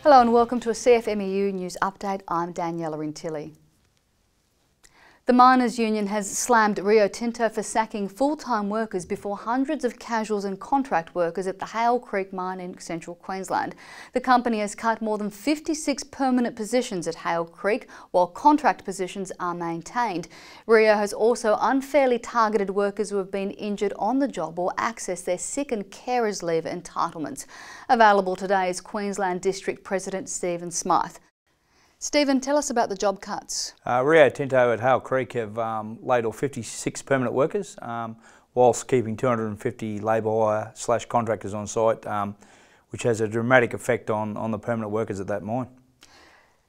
Hello and welcome to a CFMEU News Update. I'm Daniela Rintilli. The Miners' Union has slammed Rio Tinto for sacking full-time workers before hundreds of casuals and contract workers at the Hale Creek mine in central Queensland. The company has cut more than 56 permanent positions at Hale Creek, while contract positions are maintained. Rio has also unfairly targeted workers who have been injured on the job or access their sick and carers leave entitlements. Available today is Queensland District President Stephen Smythe. Stephen, tell us about the job cuts. Rio Tinto at Hale Creek have laid off 56 permanent workers whilst keeping 250 labour hire / contractors on site, which has a dramatic effect on the permanent workers at that mine.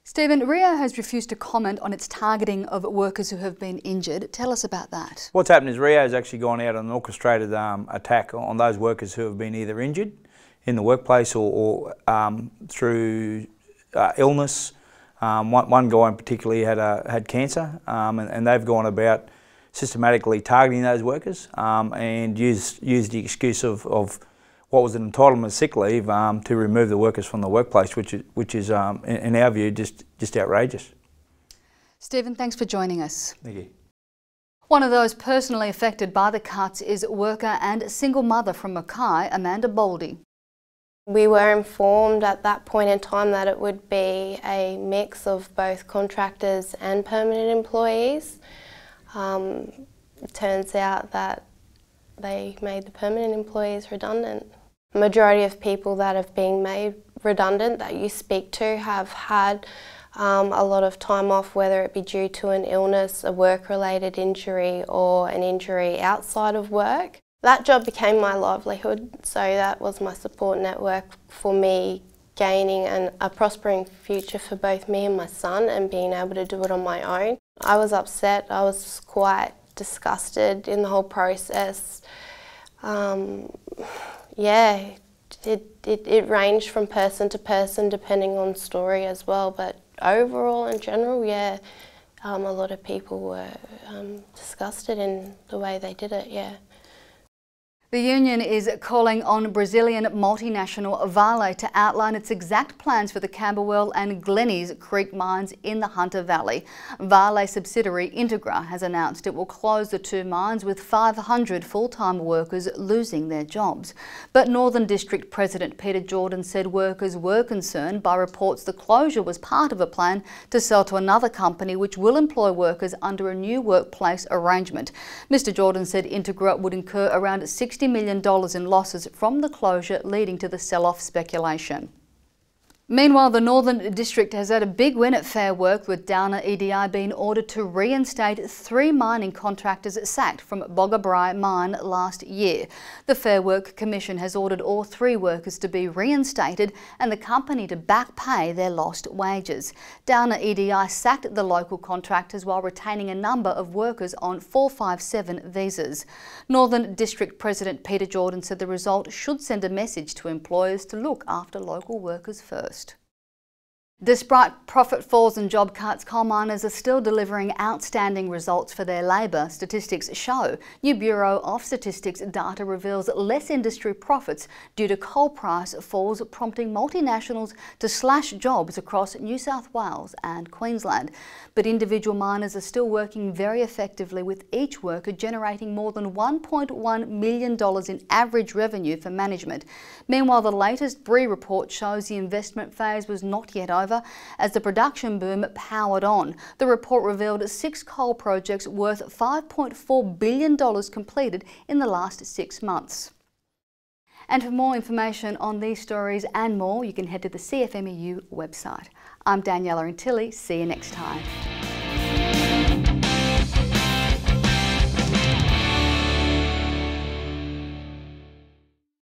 Stephen, Rio has refused to comment on its targeting of workers who have been injured. Tell us about that. What's happened is Rio has actually gone out on an orchestrated attack on those workers who have been either injured in the workplace or through illness. One guy in particular had cancer, and they've gone about systematically targeting those workers and used the excuse of what was an entitlement sick leave to remove the workers from the workplace, which is in our view just outrageous. Stephen, thanks for joining us. Thank you. One of those personally affected by the cuts is worker and single mother from Mackay, Amanda Baldy. We were informed at that point in time that it would be a mix of both contractors and permanent employees. It turns out that they made the permanent employees redundant. The majority of people that have been made redundant that you speak to have had a lot of time off, whether it be due to an illness, a work-related injury or an injury outside of work. That job became my livelihood, so that was my support network for me gaining a prospering future for both me and my son and being able to do it on my own. I was upset, I was quite disgusted in the whole process. Yeah, it ranged from person to person depending on story as well, but overall in general, yeah, a lot of people were disgusted in the way they did it, yeah. The union is calling on Brazilian multinational Vale to outline its exact plans for the Camberwell and Glennies Creek mines in the Hunter Valley. Vale subsidiary Integra has announced it will close the two mines, with 500 full-time workers losing their jobs. But Northern District President Peter Jordan said workers were concerned by reports the closure was part of a plan to sell to another company which will employ workers under a new workplace arrangement. Mr Jordan said Integra would incur around $60 million in losses from the closure, leading to the sell-off speculation. Meanwhile, the Northern District has had a big win at Fair Work, with Downer EDI being ordered to reinstate 3 mining contractors sacked from Boggabri mine last year. The Fair Work Commission has ordered all 3 workers to be reinstated and the company to back pay their lost wages. Downer EDI sacked the local contractors while retaining a number of workers on 457 visas. Northern District President Peter Jordan said the result should send a message to employers to look after local workers first. Despite profit falls and job cuts, coal miners are still delivering outstanding results for their labour, statistics show. New Bureau of Statistics data reveals less industry profits due to coal price falls, prompting multinationals to slash jobs across New South Wales and Queensland. But individual miners are still working very effectively, with each worker generating more than $1.1 million in average revenue for management. Meanwhile, the latest BRE report shows the investment phase was not yet over, as the production boom powered on. The report revealed 6 coal projects worth $5.4 billion completed in the last 6 months. And for more information on these stories and more, you can head to the CFMEU website. I'm Daniela Rintilli. See you next time.